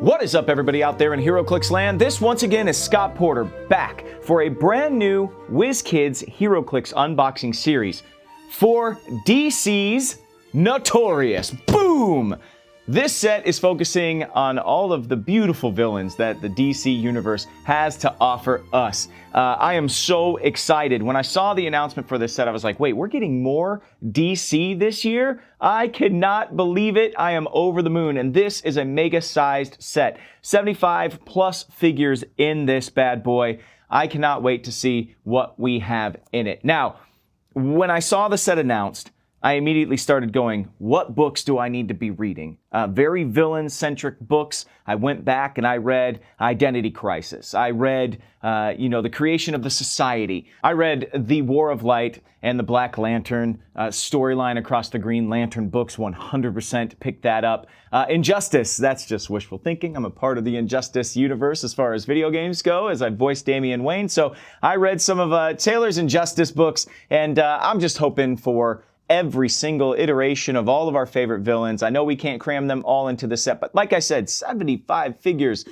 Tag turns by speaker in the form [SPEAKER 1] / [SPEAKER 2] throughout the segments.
[SPEAKER 1] What is up, everybody out there in HeroClix-land? This once again is Scott Porter back for a brand new WizKids HeroClix unboxing series for DC's Notorious. Boom! This set is focusing on all of the beautiful villains that the DC universe has to offer us. I am so excited. When I saw the announcement for this set, I was like, wait, we're getting more DC this year? I cannot believe it. I am over the moon. And this is a mega-sized set. 75 plus figures in this bad boy. I cannot wait to see what we have in it. Now, when I saw the set announced, I immediately started going, what books do I need to be reading? Very villain-centric books. I went back and I read Identity Crisis. I read, The Creation of the Society. I read The War of Light and the Black Lantern storyline across the Green Lantern books. 100% picked that up. Injustice, that's just wishful thinking. I'm a part of the Injustice universe as far as video games go, as I voiced Damian Wayne. So I read some of Taylor's Injustice books, and I'm just hoping for every single iteration of all of our favorite villains. I know we can't cram them all into the set, but like I said, 75 figures.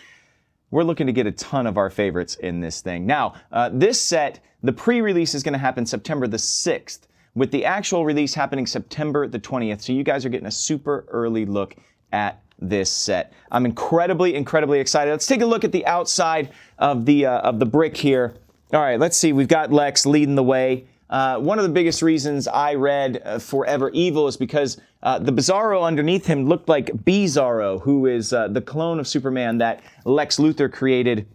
[SPEAKER 1] We're looking to get a ton of our favorites in this thing. Now, this set, the pre-release is going to happen September the 6th, with the actual release happening September the 20th. So you guys are getting a super early look at this set. I'm incredibly, incredibly excited. Let's take a look at the outside of the brick here. All right, let's see. We've got Lex leading the way. One of the biggest reasons I read Forever Evil is because the Bizarro underneath him looked like Bizarro, who is the clone of Superman that Lex Luthor created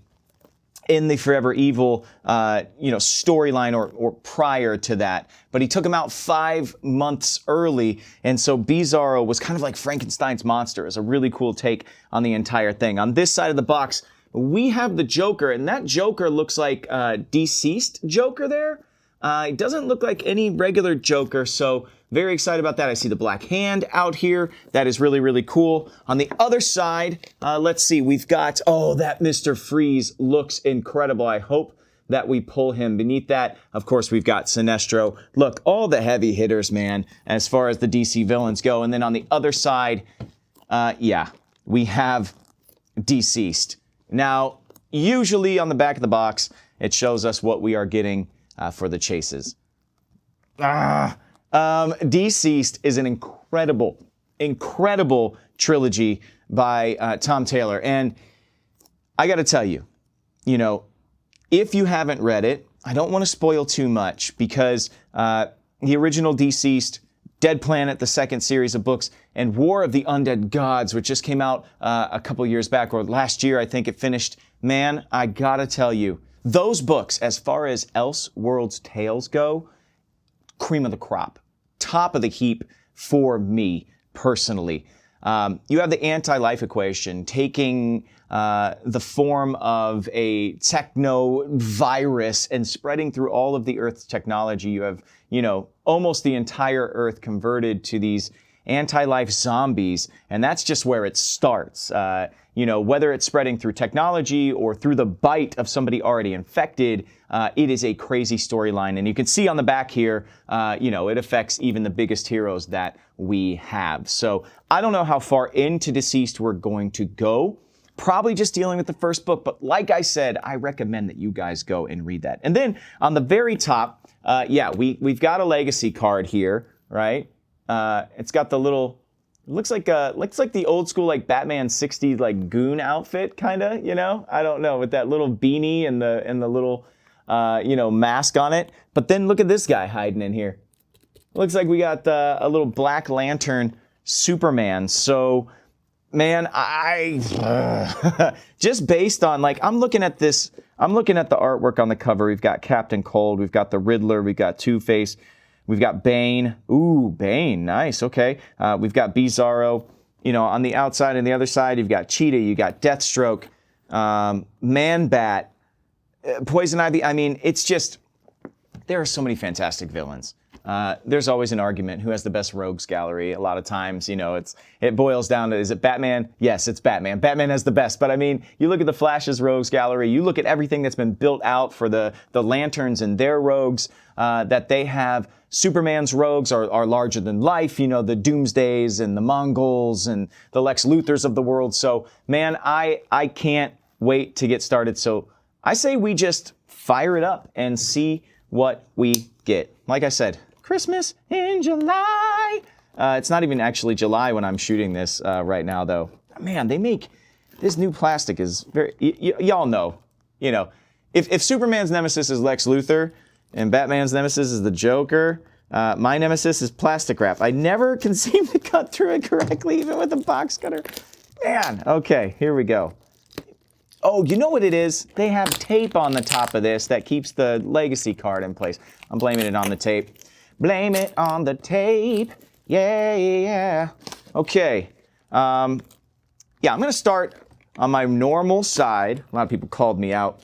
[SPEAKER 1] in the Forever Evil storyline or prior to that. But he took him out 5 months early, and so Bizarro was kind of like Frankenstein's monster. It's a really cool take on the entire thing. On this side of the box, we have the Joker, and that Joker looks like deceased Joker there. It doesn't look like any regular Joker, so very excited about that. I see the Black Hand out here. That is really, really cool. On the other side, let's see. We've got, that Mr. Freeze looks incredible. I hope that we pull him. Beneath that, of course, we've got Sinestro. Look, all the heavy hitters, man, as far as the DC villains go. And then on the other side, we have Deceased. Now, usually on the back of the box, it shows us what we are getting for the chases. Deceased is an incredible trilogy by Tom Taylor. And I got to tell you, if you haven't read it, I don't want to spoil too much because the original Deceased, Dead Planet, the second series of books, and War of the Undead Gods, which just came out a couple years back, or last year, I think it finished. Man, I got to tell you, those books, as far as Elseworlds tales go, cream of the crop. Top of the heap for me, personally. You have the anti-life equation taking the form of a techno-virus and spreading through all of the Earth's technology. You have, almost the entire Earth converted to these anti-life zombies, and that's just where it starts. Whether it's spreading through technology or through the bite of somebody already infected, it is a crazy storyline. And you can see on the back here, it affects even the biggest heroes that we have. So I don't know how far into Deceased we're going to go. Probably just dealing with the first book. But like I said, I recommend that you guys go and read that. And then on the very top, we've got a legacy card here, right? It's got the little... looks like the old school Batman 60s goon outfit kinda, I don't know, with that little beanie and the little mask on it. But then look at this guy hiding in here. Looks like we got a little Black Lantern Superman. So man, I just based on I'm looking at the artwork on the cover. We've got Captain Cold, we've got the Riddler, we've got Two-Face. We've got Bane. Ooh, Bane. Nice. Okay. We've got Bizarro. On the outside and the other side, you've got Cheetah. You got Deathstroke. Man-Bat. Poison Ivy. I mean, it's just... there are so many fantastic villains. there's always an argument who has the best rogues gallery. A lot of times, you know, it boils down to, is it Batman? Yes, it's Batman. Batman has the best. But I mean, you look at the Flash's rogues gallery, you look at everything that's been built out for the Lanterns and their rogues that they have. Superman's rogues are larger than life, you know, the Doomsdays and the Mongols and the Lex Luthors of the world. So, man, I can't wait to get started. So I say we just fire it up and see what we get. Like I said, Christmas in July. It's not even actually July when I'm shooting this right now, though. Man, they make this new plastic is very. Y'all know, you know, if Superman's nemesis is Lex Luthor and Batman's nemesis is the Joker, my nemesis is plastic wrap. I never can seem to cut through it correctly, even with a box cutter. Man, okay, here we go. Oh, you know what it is? They have tape on the top of this that keeps the legacy card in place. I'm blaming it on the tape. Blame it on the tape. Yeah. Okay. Yeah, I'm going to start on my normal side. A lot of people called me out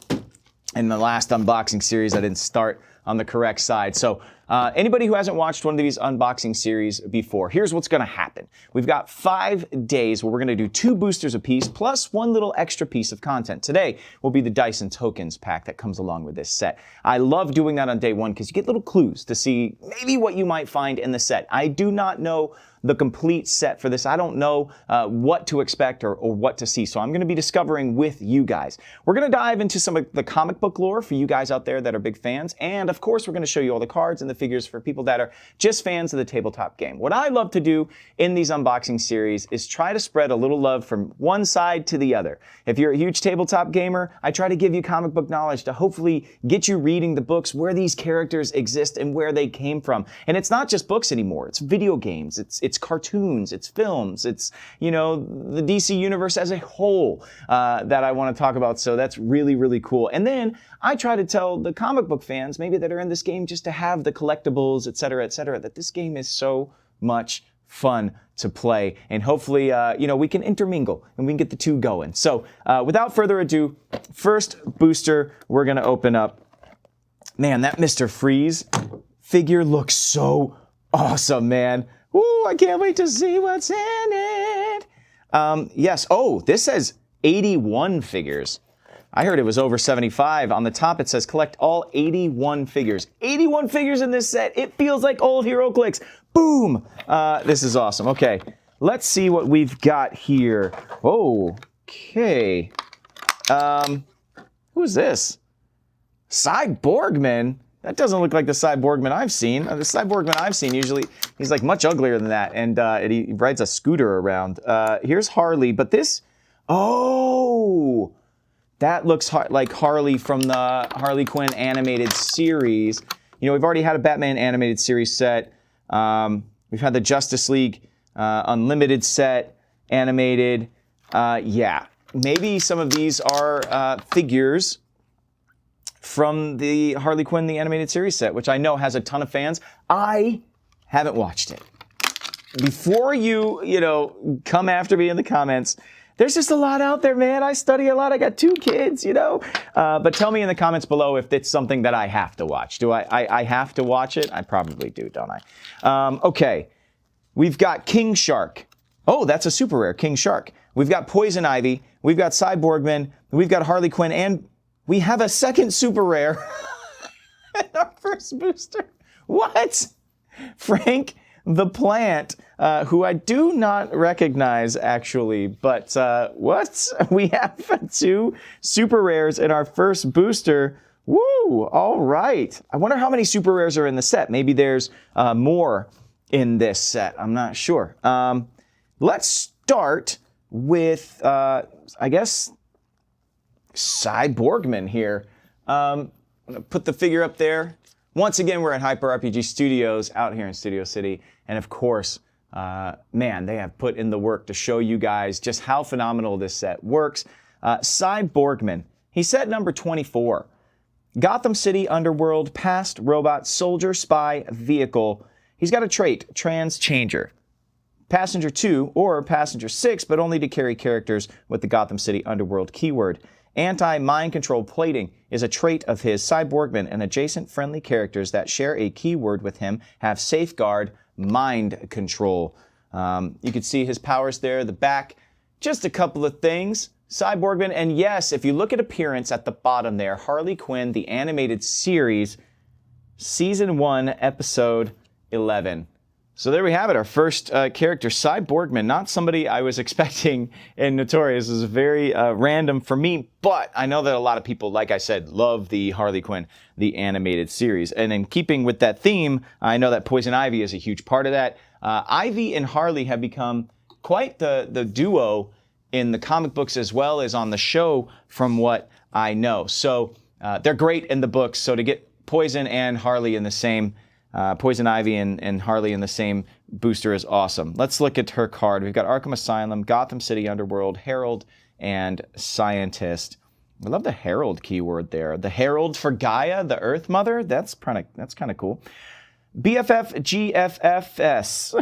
[SPEAKER 1] in the last unboxing series. I didn't start on the correct side. So anybody who hasn't watched one of these unboxing series before, here's what's going to happen. We've got 5 days where we're going to do 2 boosters apiece plus one little extra piece of content. Today will be the Dyson Tokens pack that comes along with this set. I love doing that on day 1 because you get little clues to see maybe what you might find in the set. I do not know the complete set for this. I don't know what to expect or what to see. So I'm going to be discovering with you guys. We're going to dive into some of the comic book lore for you guys out there that are big fans. And of course, we're going to show you all the cards and the figures for people that are just fans of the tabletop game. What I love to do in these unboxing series is try to spread a little love from one side to the other. If you're a huge tabletop gamer, I try to give you comic book knowledge to hopefully get you reading the books where these characters exist and where they came from. And it's not just books anymore. It's video games. It's cartoons, it's films, it's, you know, the DC universe as a whole that I want to talk about. So that's really, really cool. And then I try to tell the comic book fans, maybe that are in this game, just to have the collectibles, et cetera, that this game is so much fun to play. And hopefully, you know, we can intermingle and we can get the two going. So without further ado, first booster we're going to open up. Man, that Mr. Freeze figure looks so awesome, man. Ooh, I can't wait to see what's in it. Yes. Oh, this says 81 figures. I heard it was over 75. On the top, it says collect all 81 figures. 81 figures in this set. It feels like old HeroClix. Boom. This is awesome. Okay, let's see what we've got here. Oh, okay. Who is this? Cyborgman? That doesn't look like the Cyborgman I've seen. The Cyborgman I've seen, usually, he's like much uglier than that, and he rides a scooter around. Here's Harley, but this, oh, that looks like Harley from the Harley Quinn animated series. You know, we've already had a Batman animated series set. We've had the Justice League Unlimited set animated. Yeah, maybe some of these are figures from the Harley Quinn, the animated series set, which I know has a ton of fans. I haven't watched it. Before you know, come after me in the comments, there's just a lot out there, man. I study a lot. I got 2 kids, you know. But tell me in the comments below if it's something that I have to watch. Do I have to watch it? I probably do, don't I? Okay. We've got King Shark. Oh, that's a super rare, King Shark. We've got Poison Ivy. We've got Cyborgman. We've got Harley Quinn, and we have a second super rare in our first booster. What? Frank the Plant, who I do not recognize, actually. But what? We have 2 super rares in our first booster. Woo! All right. I wonder how many super rares are in the set. Maybe there's more in this set. I'm not sure. Let's start with, I guess, Cyborgman here. I'm going to put the figure up there. Once again, we're at Hyper RPG Studios out here in Studio City. And of course, man, they have put in the work to show you guys just how phenomenal this set works. Cyborgman, he's set number 24. Gotham City Underworld, past robot, soldier, spy, vehicle. He's got a trait, Trans Changer. Passenger 2 or Passenger 6, but only to carry characters with the Gotham City Underworld keyword. Anti-mind control plating is a trait of his. Cyborgman and adjacent friendly characters that share a keyword with him have safeguard mind control. You can see his powers there, the back. Just a couple of things. Cyborgman, and yes, if you look at appearance at the bottom there, Harley Quinn, the animated series, Season 1, Episode 11. So there we have it, our first character, Cyborgman. Not somebody I was expecting in Notorious. This is very random for me, but I know that a lot of people, like I said, love the Harley Quinn, the animated series. And in keeping with that theme, I know that Poison Ivy is a huge part of that. Ivy and Harley have become quite the duo in the comic books as well as on the show, from what I know. So they're great in the books. So to get Poison and Harley in the same, Poison Ivy and Harley in the same booster is awesome. Let's look at her card. We've got Arkham Asylum, Gotham City Underworld, Herald, and Scientist. I love the Herald keyword there. The Herald for Gaia, the Earth Mother. That's kind of cool. BFF GFFS.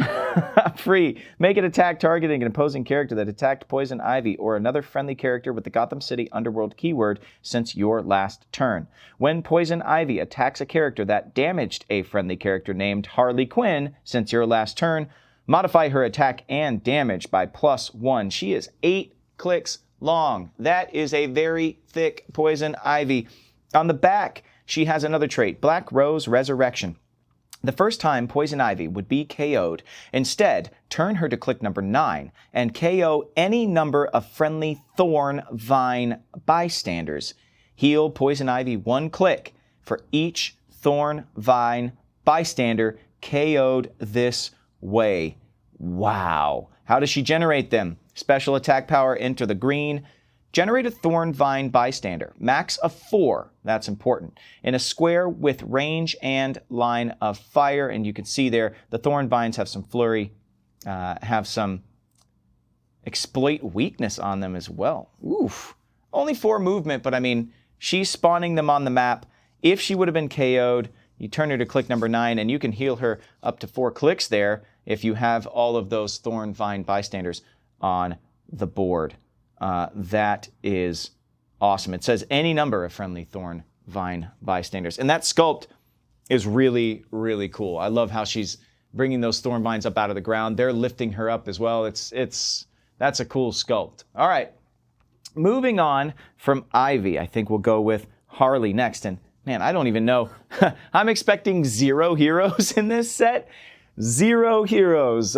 [SPEAKER 1] Free. Make an attack targeting an opposing character that attacked Poison Ivy or another friendly character with the Gotham City Underworld keyword since your last turn. When Poison Ivy attacks a character that damaged a friendly character named Harley Quinn since your last turn, modify her attack and damage by +1. She is 8 clicks long. That is a very thick Poison Ivy. On the back, she has another trait, Black Rose Resurrection. The first time Poison Ivy would be KO'd, instead, turn her to click number 9 and KO any number of friendly Thorn Vine bystanders. Heal Poison Ivy 1 click for each Thorn Vine bystander KO'd this way. Wow. How does she generate them? Special attack power, enter the green. Generate a Thorn Vine bystander, max of 4, that's important, in a square with range and line of fire. And you can see there, the Thorn Vines have some flurry, have some exploit weakness on them as well. Oof. Only 4 movement, but I mean, she's spawning them on the map. If she would have been KO'd, you turn her to click number 9, and you can heal her up to 4 clicks there if you have all of those Thorn Vine bystanders on the board. That is awesome. It says any number of friendly Thorn Vine bystanders. And that sculpt is really, really cool. I love how she's bringing those Thorn Vines up out of the ground. They're lifting her up as well. That's a cool sculpt. All right. Moving on from Ivy, I think we'll go with Harley next. And man, I don't even know. I'm expecting 0 heroes in this set. 0 heroes.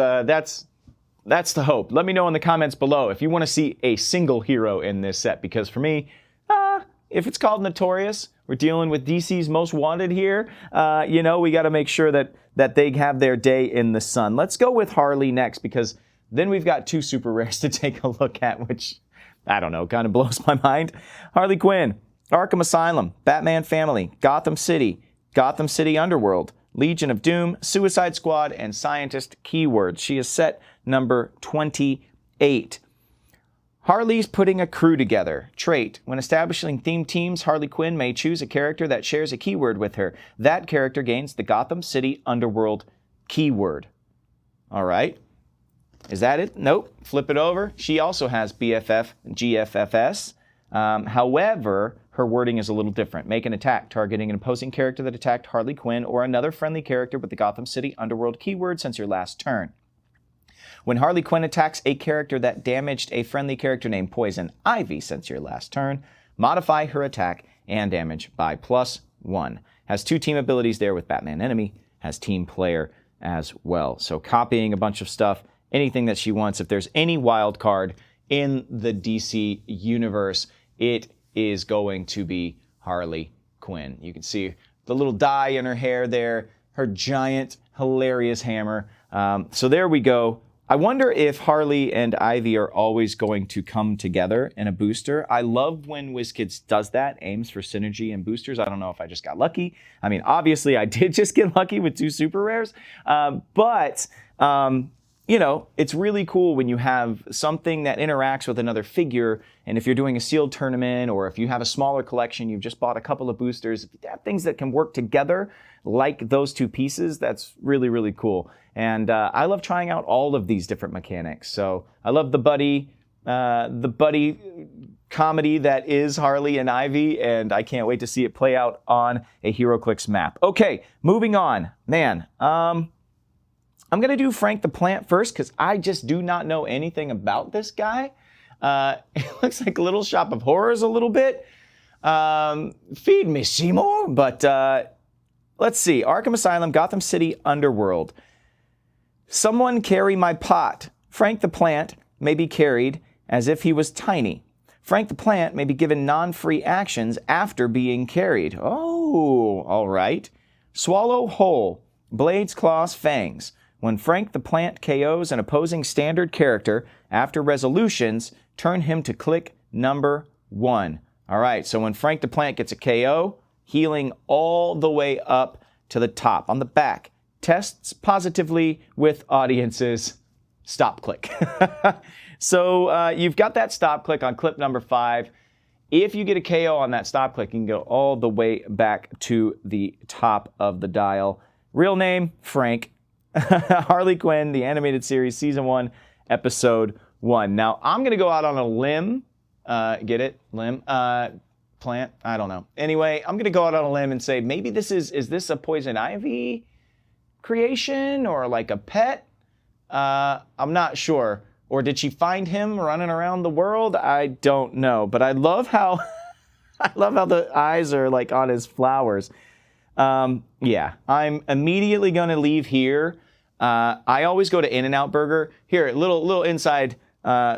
[SPEAKER 1] That's the hope. Let me know in the comments below if you want to see a single hero in this set, because for me, if it's called Notorious, we're dealing with DC's Most Wanted here, we got to make sure that they have their day in the sun. Let's go with Harley next, because then we've got 2 super rares to take a look at, which, I don't know, kind of blows my mind. Harley Quinn, Arkham Asylum, Batman Family, Gotham City Underworld, Legion of Doom, Suicide Squad, and Scientist keywords. She is set number 28. Harley's putting a crew together. Trait. When establishing themed teams, Harley Quinn may choose a character that shares a keyword with her. That character gains the Gotham City Underworld keyword. All right. Is that it? Nope. Flip it over. She also has BFF and GFFS. However, her wording is a little different. Make an attack targeting an opposing character that attacked Harley Quinn or another friendly character with the Gotham City Underworld keyword since your last turn. When Harley Quinn attacks a character that damaged a friendly character named Poison Ivy since your last turn, modify her attack and damage by +1. Has 2 team abilities there with Batman Enemy, has Team Player as well. So copying a bunch of stuff, anything that she wants. If there's any wild card in the DC universe, it is going to be Harley Quinn. You can see the little dye in her hair there, her giant, hilarious hammer. So there we go. I wonder if Harley and Ivy are always going to come together in a booster. I love when WizKids does that, aims for synergy in boosters. I don't know if I just got lucky. I mean, obviously I did just get lucky with 2 super rares, but it's really cool when you have something that interacts with another figure. And if you're doing a sealed tournament, or if you have a smaller collection, you've just bought a couple of boosters, if you have things that can work together like those 2 pieces, that's really, really cool. And I love trying out all of these different mechanics. So I love the buddy comedy that is Harley and Ivy, and I can't wait to see it play out on a HeroClix map. Okay, moving on. Man, I'm going to do Frank the Plant first because I just do not know anything about this guy. It looks like Little Shop of Horrors a little bit. Feed me, Seymour. But let's see. Arkham Asylum, Gotham City, Underworld. Someone carry my pot. Frank the Plant may be carried as if he was tiny. Frank the Plant may be given non-free actions after being carried. Oh, all right. Swallow whole. Blades, claws, fangs. When Frank the Plant KOs an opposing standard character, after resolutions, turn him to click number 1. All right, so when Frank the Plant gets a KO, healing all the way up to the top. On the back, tests positively with audiences. Stop click. So you've got that stop click on clip number 5. If you get a KO on that stop click, you can go all the way back to the top of the dial. Real name, Frank. Harley Quinn, the animated series, season 1, episode 1. Now, I'm going to go out on a limb. Get it? Limb? Plant? I don't know. Anyway, I'm going to go out on a limb and say maybe is this a Poison Ivy creation or like a pet? I'm not sure. Or did she find him running around the world? I don't know. But I love how the eyes are like on his flowers. Yeah, I'm immediately going to leave here. I always go to In-N-Out Burger. Here, little inside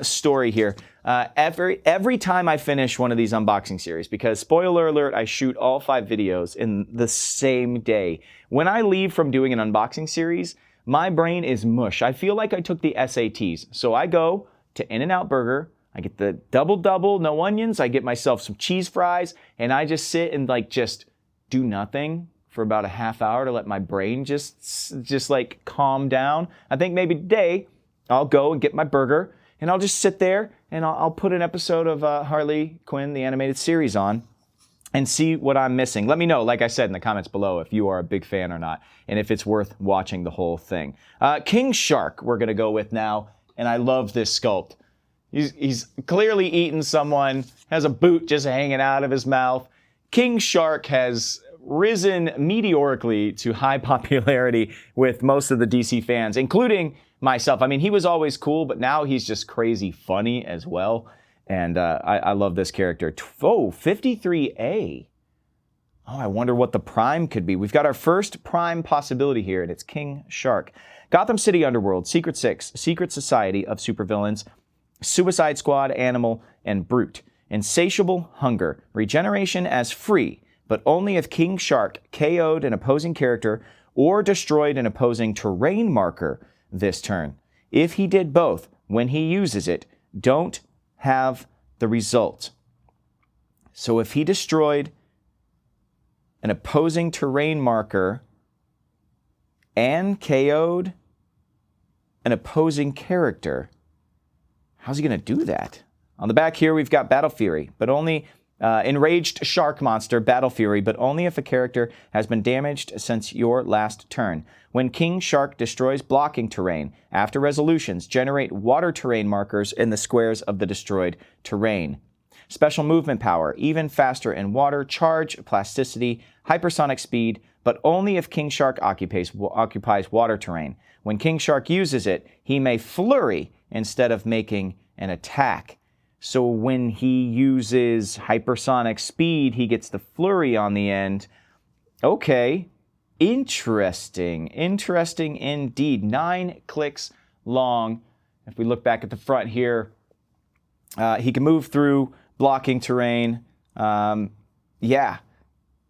[SPEAKER 1] story here. Every time I finish one of these unboxing series, because spoiler alert, I shoot all 5 videos in the same day. When I leave from doing an unboxing series, my brain is mush. I feel like I took the SATs. So I go to In-N-Out Burger. I get the double, no onions. I get myself some cheese fries, and I just sit and just do nothing for about a half hour to let my brain just like calm down. I think maybe today I'll go and get my burger, and I'll just sit there and I'll put an episode of Harley Quinn, the animated series on, and see what I'm missing. Let me know, like I said, in the comments below if you are a big fan or not, and if it's worth watching the whole thing. King Shark we're going to go with now, and I love this sculpt. He's clearly eaten someone, has a boot just hanging out of his mouth. King Shark has risen meteorically to high popularity with most of the DC fans, including myself. I mean, he was always cool, but now he's just crazy funny as well. And I love this character. 53A. Oh, I wonder what the prime could be. We've got our first prime possibility here, and it's King Shark. Gotham City Underworld, Secret 6, Secret Society of Supervillains, Suicide Squad, Animal, and Brute. Insatiable Hunger. Regeneration as free, but only if King Shark KO'd an opposing character or destroyed an opposing terrain marker this turn. If he did both, when he uses it, don't have the result. So if he destroyed an opposing terrain marker and KO'd an opposing character, how's he going to do that? On the back here, we've got Battle Fury, but only enraged shark monster, Battle Fury, but only if a character has been damaged since your last turn. When King Shark destroys blocking terrain, after resolutions, generate water terrain markers in the squares of the destroyed terrain. Special movement power, even faster in water, charge, plasticity, hypersonic speed, but only if King Shark occupies water terrain. When King Shark uses it, he may flurry instead of making an attack. So when he uses hypersonic speed, he gets the flurry on the end. Okay, interesting. Interesting indeed. 9 clicks long. If we look back at the front here, he can move through blocking terrain. Yeah,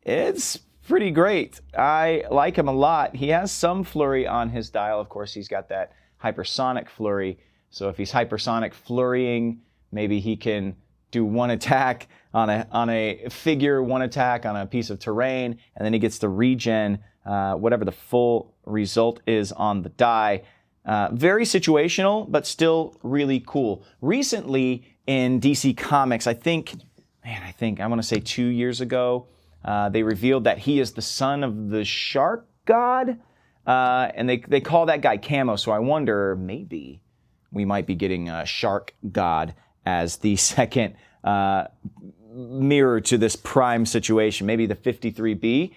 [SPEAKER 1] it's pretty great. I like him a lot. He has some flurry on his dial. Of course, he's got that hypersonic flurry. So if he's hypersonic flurrying, maybe he can do one attack on a figure, one attack on a piece of terrain, and then he gets the regen, whatever the full result is on the die. Very situational, but still really cool. Recently in DC Comics, I want to say 2 years ago, they revealed that he is the son of the Shark God, and they call that guy Camo, so I wonder maybe we might be getting a Shark God as the second mirror to this prime situation. Maybe the 53B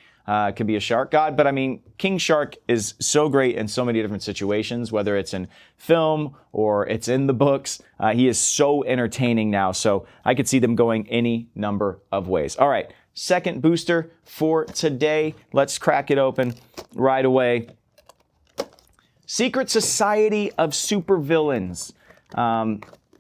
[SPEAKER 1] could be a shark god, but I mean, King Shark is so great in so many different situations, whether it's in film or it's in the books. He is so entertaining now, so I could see them going any number of ways. All right, second booster for today. Let's crack it open right away. Secret Society of Supervillains.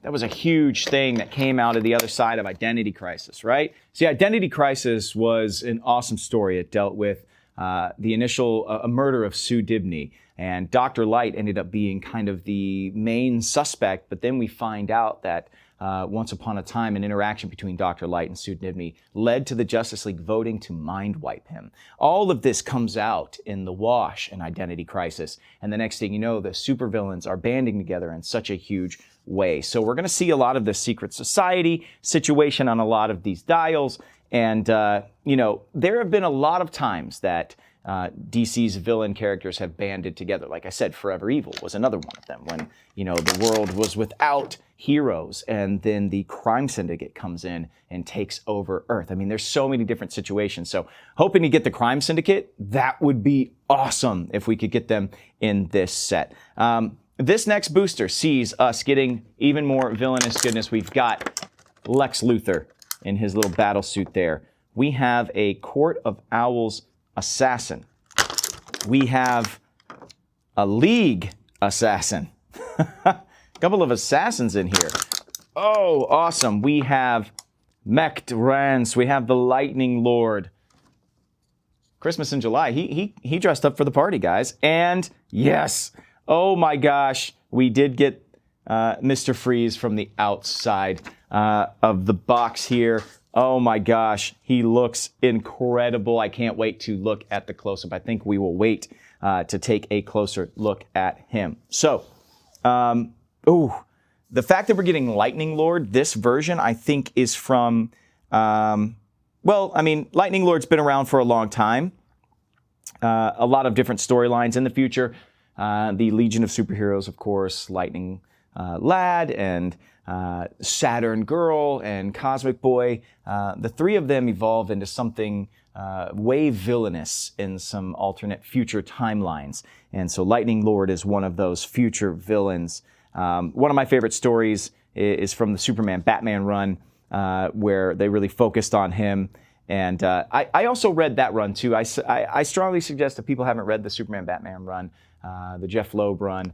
[SPEAKER 1] That was a huge thing that came out of the other side of Identity Crisis, right? See, Identity Crisis was an awesome story. It dealt with the initial murder of Sue Dibney, and Dr. Light ended up being kind of the main suspect, but then we find out that once upon a time, an interaction between Dr. Light and Sue Dibney led to the Justice League voting to mind wipe him. All of this comes out in the wash in Identity Crisis, and the next thing you know, the supervillains are banding together in such a huge way. So we're going to see a lot of the Secret Society situation on a lot of these dials, and there have been a lot of times that DC's villain characters have banded together. Like I said, Forever Evil was another one of them, when the world was without heroes, and then the crime syndicate comes in and takes over Earth. I mean, there's so many different situations. So hoping to get the crime syndicate, that would be awesome if we could get them in this set. This next booster sees us getting even more villainous goodness. We've got Lex Luthor in his little battle suit there. We have a Court of Owls assassin. We have a League assassin. A couple of assassins in here. Oh, awesome. We have Mech Rance. We have the Lightning Lord. Christmas in July. He dressed up for the party, guys. And yes, oh my gosh, we did get Mr. Freeze from the outside of the box here. Oh my gosh, he looks incredible. I can't wait to look at the close-up. I think we will wait to take a closer look at him. So, the fact that we're getting Lightning Lord, this version, I think is from, Lightning Lord's been around for a long time. A lot of different storylines in the future. The Legion of Superheroes, of course, Lightning Lad and Saturn Girl and Cosmic Boy. The three of them evolve into something way villainous in some alternate future timelines. And so Lightning Lord is one of those future villains. One of my favorite stories is from the Superman Batman run, where they really focused on him. And I also read that run too. I strongly suggest if people haven't read the Superman Batman run, the Jeff Loeb run,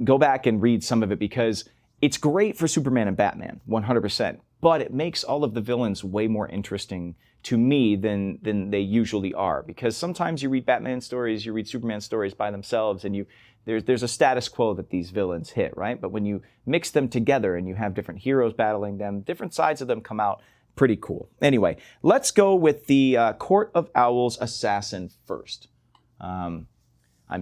[SPEAKER 1] go back and read some of it, because it's great for Superman and Batman, 100%. But it makes all of the villains way more interesting to me than they usually are. Because sometimes you read Batman stories, you read Superman stories by themselves, and there's a status quo that these villains hit, right? But when you mix them together and you have different heroes battling them, different sides of them come out. Pretty cool. Anyway, let's go with the Court of Owls assassin first. I'm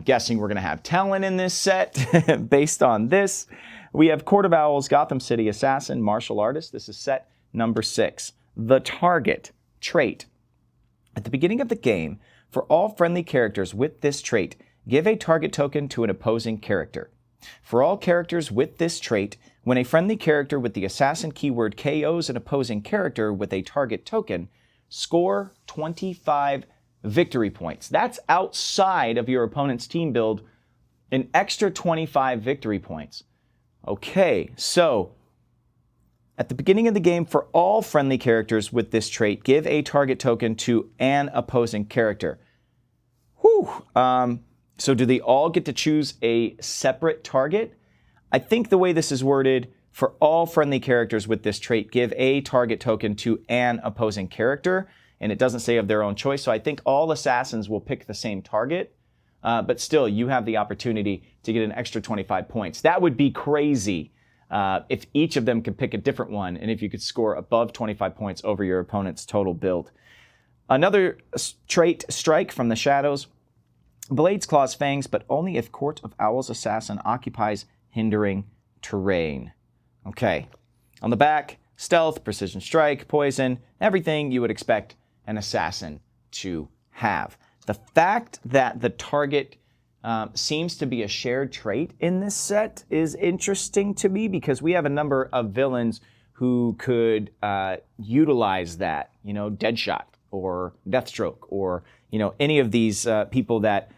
[SPEAKER 1] guessing we're going to have Talon in this set based on this. We have Court of Owls, Gotham City Assassin, Martial Artist. This is set number 6. The target trait. At the beginning of the game, for all friendly characters with this trait, give a target token to an opposing character. For all characters with this trait, when a friendly character with the assassin keyword KOs an opposing character with a target token, score 25 victory points. That's outside of your opponent's team build, an extra 25 victory points. Okay, so at the beginning of the game, for all friendly characters with this trait, give a target token to an opposing character. Whew. So do they all get to choose a separate target? I think the way this is worded, for all friendly characters with this trait, give a target token to an opposing character, and it doesn't say of their own choice, so I think all assassins will pick the same target, but still, you have the opportunity to get an extra 25 points. That would be crazy if each of them could pick a different one, and if you could score above 25 points over your opponent's total build. Another trait, Strike from the Shadows. Blades, Claws, Fangs, but only if Court of Owls Assassin occupies hindering terrain. Okay. On the back, Stealth, Precision Strike, Poison, everything you would expect an assassin to have. The fact that the target seems to be a shared trait in this set is interesting to me, because we have a number of villains who could utilize that, Deadshot or Deathstroke or, any of these people that,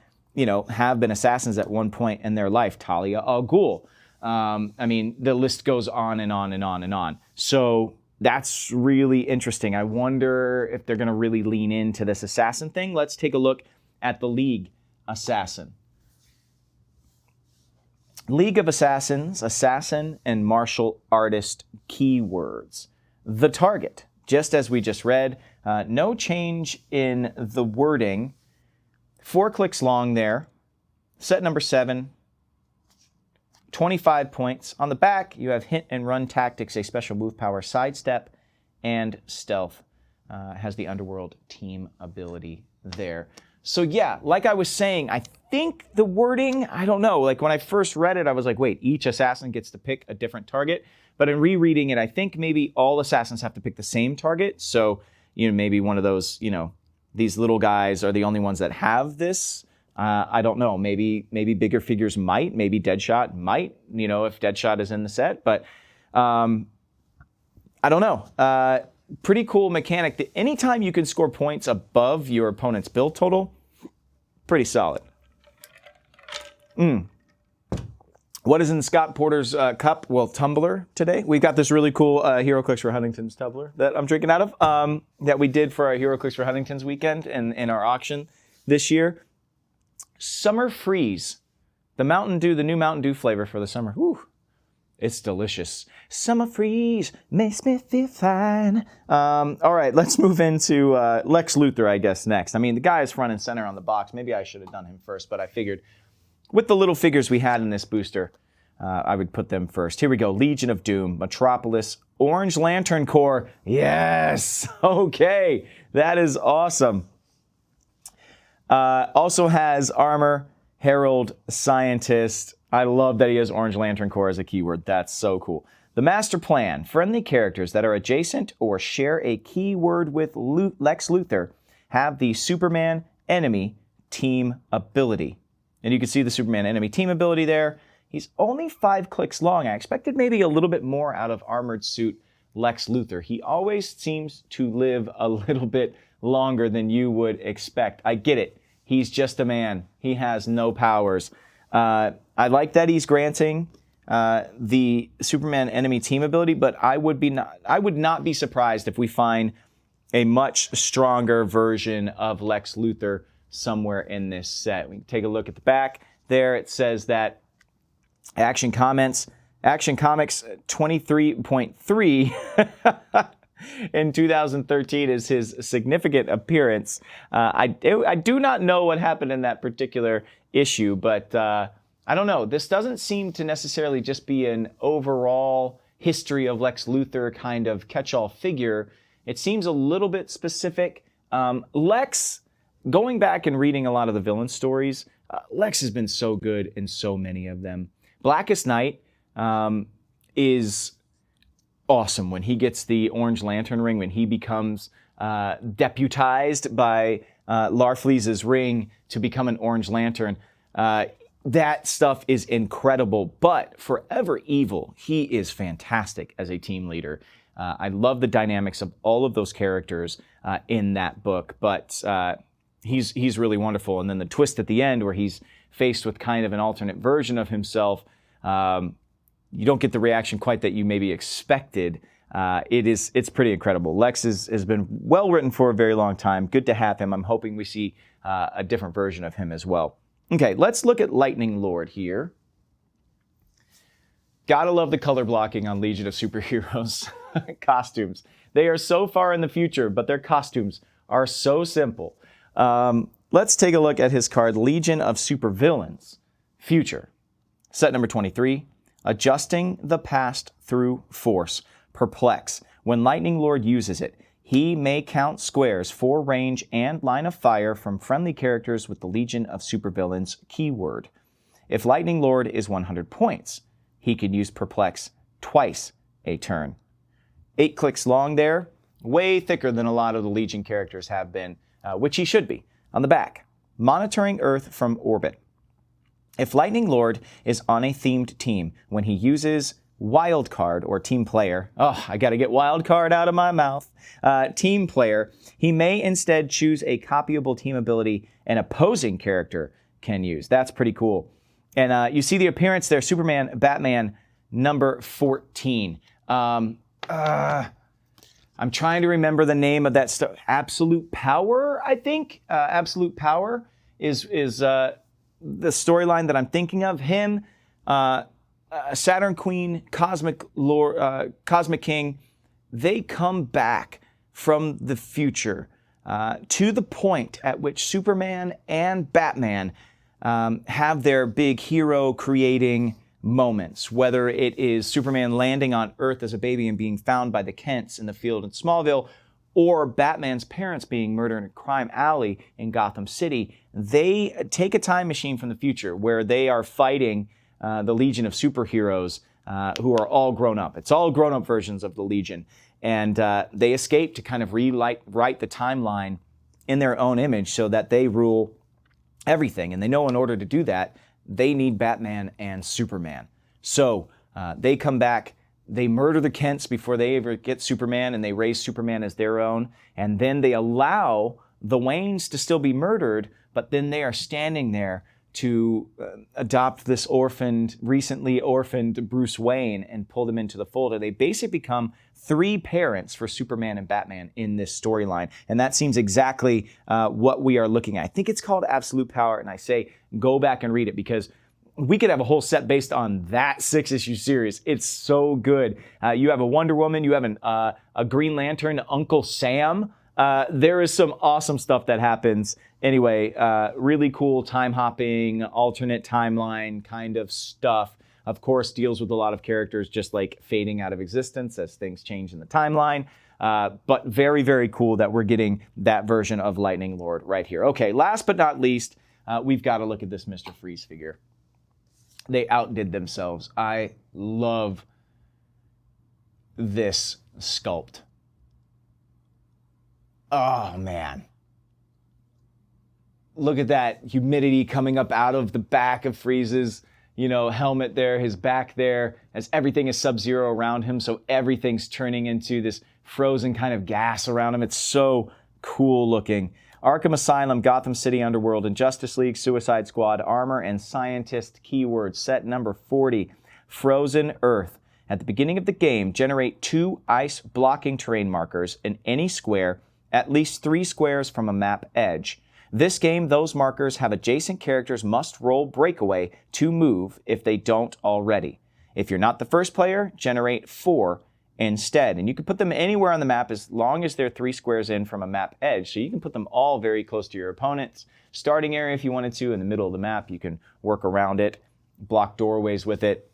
[SPEAKER 1] have been assassins at one point in their life, Talia al Ghul. The list goes on and on and on and on. So that's really interesting. I wonder if they're going to really lean into this assassin thing. Let's take a look at the League Assassin. League of Assassins, assassin and martial artist keywords. The target, just as we just read, no change in the wording. 4 clicks long there. Set number 7. 25 points. On the back, you have hit and run tactics, a special move power, sidestep, and stealth. Has the Underworld team ability there. So yeah, like I was saying, I think the wording, I don't know. Like when I first read it, I was like, wait, each assassin gets to pick a different target. But in rereading it, I think maybe all assassins have to pick the same target. So, maybe one of those, these little guys are the only ones that have this. I don't know. Maybe bigger figures might. Maybe Deadshot might, if Deadshot is in the set. But I don't know. Pretty cool mechanic. Anytime you can score points above your opponent's build total, pretty solid. What is in Scott Porter's cup? Well, tumbler today. We've got this really cool HeroClix for Huntington's tumbler that I'm drinking out of that we did for our HeroClix for Huntington's weekend and in our auction this year. Summer Freeze. The new Mountain Dew flavor for the summer. Whew. It's delicious. Summer Freeze makes me feel fine. All right, let's move into Lex Luthor, I guess, next. The guy is front and center on the box. Maybe I should have done him first, but I figured with the little figures we had in this booster, I would put them first. Here we go. Legion of Doom, Metropolis, Orange Lantern Corps. Yes! Okay, that is awesome. Also has Armor, Herald, Scientist. I love that he has Orange Lantern Corps as a keyword. That's so cool. The Master Plan. Friendly characters that are adjacent or share a keyword with Lex Luthor have the Superman Enemy Team ability. And you can see the Superman Enemy Team ability there. He's only 5 clicks long. I expected maybe a little bit more out of Armored Suit Lex Luthor. He always seems to live a little bit longer than you would expect. I get it. He's just a man. He has no powers. I like that he's granting the Superman Enemy Team ability, but I would not be surprised if we find a much stronger version of Lex Luthor somewhere in this set. We can take a look at the back there. It says that Action Comics 23.3 in 2013 is his significant appearance. I do not know what happened in that particular issue, but I don't know. This doesn't seem to necessarily just be an overall history of Lex Luthor kind of catch-all figure. It seems a little bit specific. Lex, going back and reading a lot of the villain stories, Lex has been so good in so many of them. Blackest Night is awesome when he gets the Orange Lantern ring, when he becomes deputized by Larfleeze's ring to become an Orange Lantern. That stuff is incredible, but Forever Evil, he is fantastic as a team leader. I love the dynamics of all of those characters in that book, but he's really wonderful. And then the twist at the end where he's faced with kind of an alternate version of himself, you don't get the reaction quite that you maybe expected. It's pretty incredible. Lex has been well written for a very long time. Good to have him. I'm hoping we see a different version of him as well. Okay, let's look at Lightning Lord here. Gotta love the color blocking on Legion of Superheroes costumes. They are so far in the future, but their costumes are so simple. Let's take a look at his card, Legion of Supervillains, Future. Set number 23, Adjusting the Past Through Force, Perplex. When Lightning Lord uses it, he may count squares for range and line of fire from friendly characters with the Legion of Supervillains keyword. If Lightning Lord is 100 points, he can use Perplex twice a turn. 8 clicks long there, way thicker than a lot of the Legion characters have been, which he should be. On the back, Monitoring Earth from Orbit. If Lightning Lord is on a themed team, when he uses wild card or team player, oh, I got to get wild card out of my mouth, team player, he may instead choose a copyable team ability an opposing character can use. That's pretty cool. And you see the appearance there, Superman, Batman, number 14. I'm trying to remember the name of that stuff. Absolute Power, I think. Absolute Power is the storyline that I'm thinking of. Him, Saturn Queen, Cosmic King, they come back from the future to the point at which Superman and Batman have their big hero creating moments, whether it is Superman landing on Earth as a baby and being found by the Kents in the field in Smallville, or Batman's parents being murdered in a crime alley in Gotham City. They take a time machine from the future where they are fighting the Legion of superheroes who are all grown up. It's all grown-up versions of the Legion. And they escape to kind of rewrite the timeline in their own image so that they rule everything. And they know in order to do that, they need Batman and Superman. So they come back, they murder the Kents before they ever get Superman, and they raise Superman as their own. And then they allow the Waynes to still be murdered, but then they are standing there to adopt this recently orphaned Bruce Wayne and pull them into the fold. And they basically become 3 parents for Superman and Batman in this storyline. And that seems exactly what we are looking at. I think it's called Absolute Power, and I say go back and read it because we could have a whole set based on that 6-issue series. It's so good. You have a Wonder Woman, you have a Green Lantern, Uncle Sam. There is some awesome stuff that happens. Anyway, really cool time-hopping, alternate timeline kind of stuff. Of course, deals with a lot of characters just like fading out of existence as things change in the timeline. But very, very cool that we're getting that version of Lightning Lord right here. Okay, last but not least, we've got to look at this Mr. Freeze figure. They outdid themselves. I love this sculpt. Oh, man. Look at that humidity coming up out of the back of Freeze's, helmet there, his back there, as everything is Sub-Zero around him, so everything's turning into this frozen kind of gas around him. It's so cool looking. Arkham Asylum, Gotham City Underworld, and Justice League, Suicide Squad, Armor, and Scientist keywords. Set number 40, Frozen Earth. At the beginning of the game, generate 2 ice blocking terrain markers in any square, at least 3 squares from a map edge. This game, those markers have adjacent characters must roll breakaway to move if they don't already. If you're not the first player, generate 4 instead. And you can put them anywhere on the map as long as they're 3 squares in from a map edge. So you can put them all very close to your opponent's starting area if you wanted to. In the middle of the map, you can work around it, block doorways with it.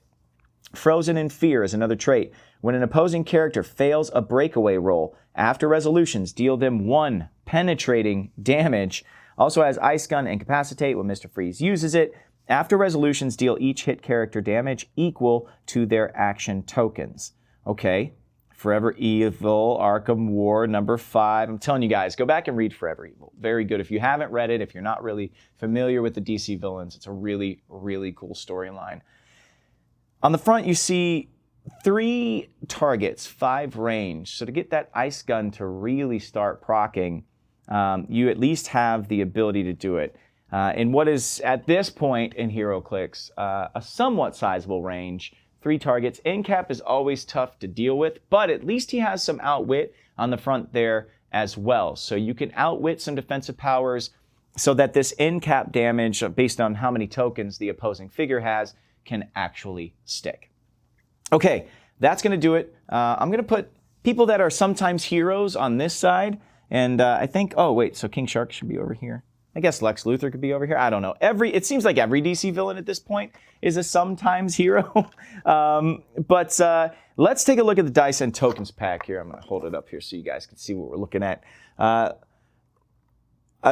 [SPEAKER 1] Frozen in Fear is another trait. When an opposing character fails a breakaway roll, after resolutions, deal them 1 penetrating damage. Also has Ice Gun and Incapacitate when Mr. Freeze uses it. After resolutions, deal each hit character damage equal to their action tokens. Okay, Forever Evil, Arkham War, number 5. I'm telling you guys, go back and read Forever Evil. Very good. If you haven't read it, if you're not really familiar with the DC villains, it's a really, really cool storyline. On the front, you see 3 targets, 5 range. So to get that Ice Gun to really start proccing, you at least have the ability to do it. In what is, at this point in HeroClix, a somewhat sizable range, 3 targets. Incap is always tough to deal with, but at least he has some outwit on the front there as well. So you can outwit some defensive powers so that this Incap damage, based on how many tokens the opposing figure has, can actually stick. Okay, that's going to do it. I'm going to put people that are sometimes heroes on this side. And I think, oh wait, so King Shark should be over here. I guess Lex Luthor could be over here. I don't know. It seems like every DC villain at this point is a sometimes hero. But let's take a look at the Dice and Tokens pack here. I'm going to hold it up here so you guys can see what we're looking at. I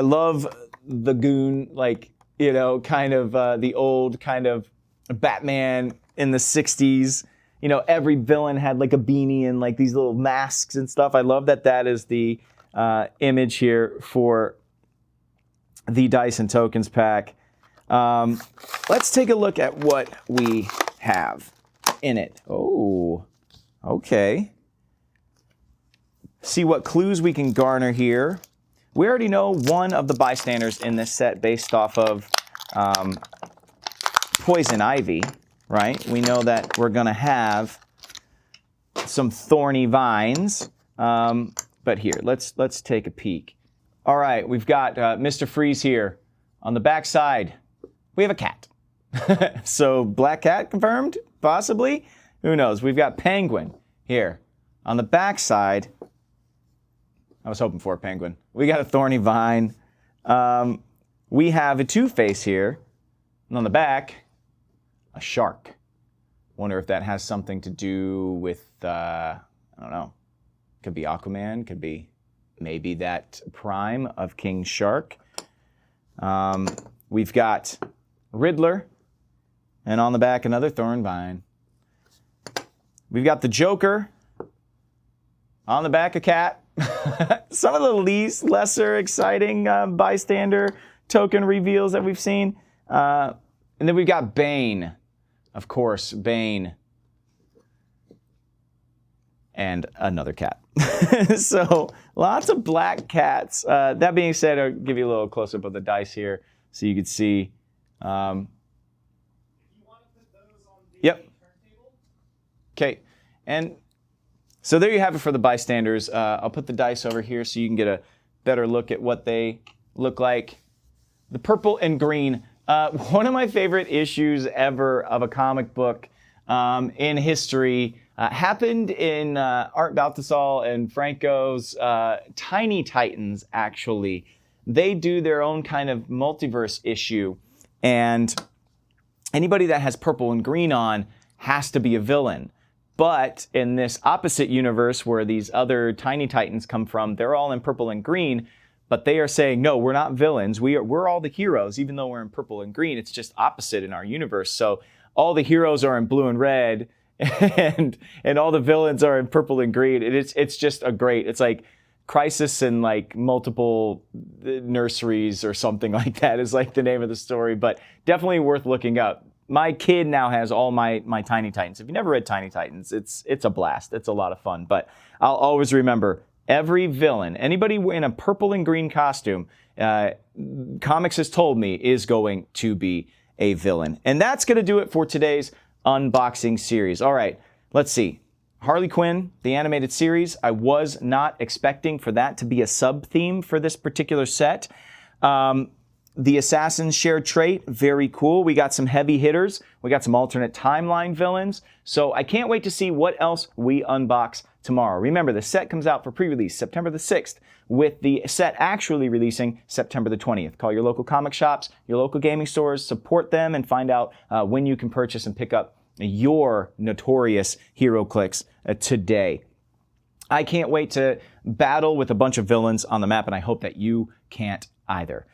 [SPEAKER 1] love the goon, kind of the old kind of Batman in the 60s. Every villain had like a beanie and like these little masks and stuff. I love that is the image here for the Dice and Tokens pack. Let's take a look at what we have. in it. Oh, okay. See what clues we can garner here. We already know one of the bystanders in this set based off of poison ivy, right? We know that we're going to have some thorny vines. But here, let's take a peek. All right, we've got Mr. Freeze here. On the back side, we have a cat. So black cat confirmed, possibly. Who knows? We've got penguin here. On the back side, I was hoping for a penguin. We got a thorny vine. We have a two-face here. And on the back, a shark. Wonder if that has something to do with, I don't know. Could be Aquaman, could be maybe that prime of King Shark. We've got Riddler, and on the back, another thorn vine. We've got the Joker, on the back, a cat. Some of the lesser exciting bystander token reveals that we've seen. And then we've got Bane, of course, Bane. And another cat. So lots of black cats. That being said, I'll give you a little close-up of the dice here so you can see. Yep. Okay. And so there you have it for the bystanders. I'll put the dice over here so you can get a better look at what they look like. The purple and green. One of my favorite issues ever of a comic book in history happened in Art Baltasar and Franco's Tiny Titans, actually. They do their own kind of multiverse issue, and anybody that has purple and green on has to be a villain. But in this opposite universe where these other Tiny Titans come from, they're all in purple and green, but they are saying, no, we're not villains. We're all the heroes, even though we're in purple and green. It's just opposite in our universe. So all the heroes are in blue and red, and all the villains are in purple and green. It's just a great, it's like Crisis in like multiple nurseries or something like that is like the name of the story, but definitely worth looking up. My kid now has all my Tiny Titans. If you never read Tiny Titans, it's a blast. It's a lot of fun, but I'll always remember every villain, anybody in a purple and green costume, comics has told me is going to be a villain. And that's going to do it for today's unboxing series. All right, let's see. Harley Quinn, the animated series. I was not expecting for that to be a sub-theme for this particular set. The Assassin's shared trait, very cool. We got some heavy hitters. We got some alternate timeline villains. So I can't wait to see what else we unbox tomorrow. Remember, the set comes out for pre-release September the 6th, with the set actually releasing September the 20th. Call your local comic shops, your local gaming stores, support them, and find out when you can purchase and pick up your Notorious HeroClix today. I can't wait to battle with a bunch of villains on the map, and I hope that you can't either.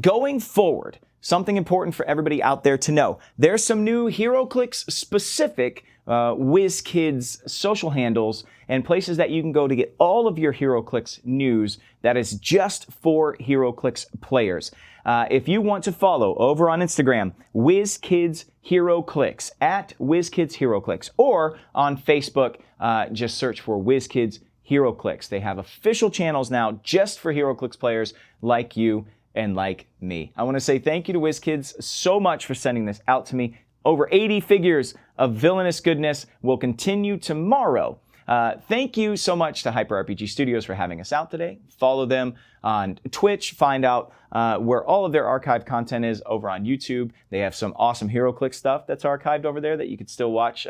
[SPEAKER 1] Going forward, something important for everybody out there to know. There's some new HeroClix specific WizKids social handles and places that you can go to get all of your HeroClix news that is just for HeroClix players. If you want to follow over on Instagram, WizKids HeroClix, at WizKids HeroClix, or on Facebook, just search for WizKids HeroClix. They have official channels now just for HeroClix players like you and like me. I want to say thank you to WizKids so much for sending this out to me. Over 80 figures of villainous goodness will continue tomorrow. Thank you so much to Hyper RPG Studios for having us out today. Follow them on Twitch. Find out where all of their archived content is over on YouTube. They have some awesome HeroClix stuff that's archived over there that you could still watch,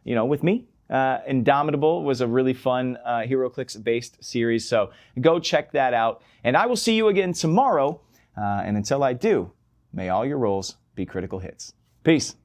[SPEAKER 1] with me. Indomitable was a really fun HeroClix-based series, so go check that out. And I will see you again tomorrow. And until I do, may all your rolls be critical hits. Peace.